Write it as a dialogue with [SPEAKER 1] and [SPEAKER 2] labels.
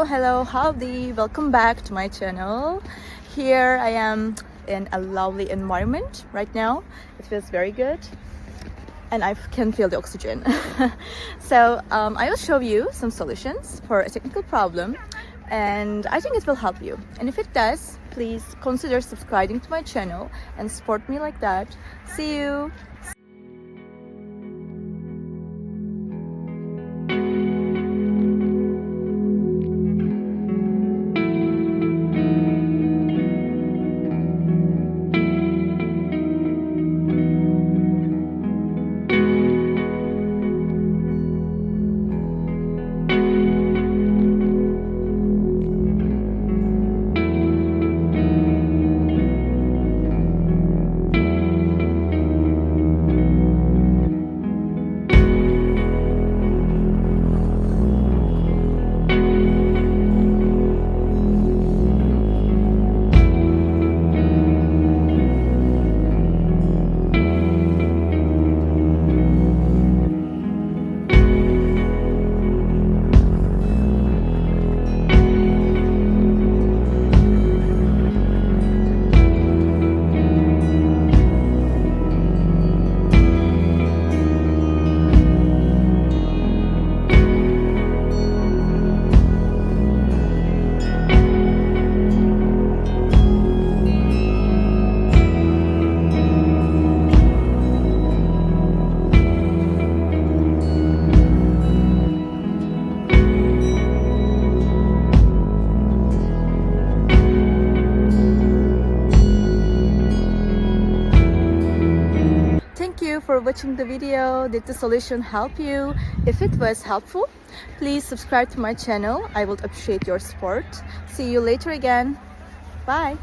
[SPEAKER 1] Hello, howdy, welcome back to my channel. Here I am in a lovely environment right now. It feels very good and I can feel the oxygen. So I will show you some solutions for a technical problem and I think it will help you. And if it does, please consider subscribing to my channel and support me like that. See you! Thank you for watching the video. Did the solution help you? If it was helpful, please subscribe to my channel. I would appreciate your support. See you later again. Bye.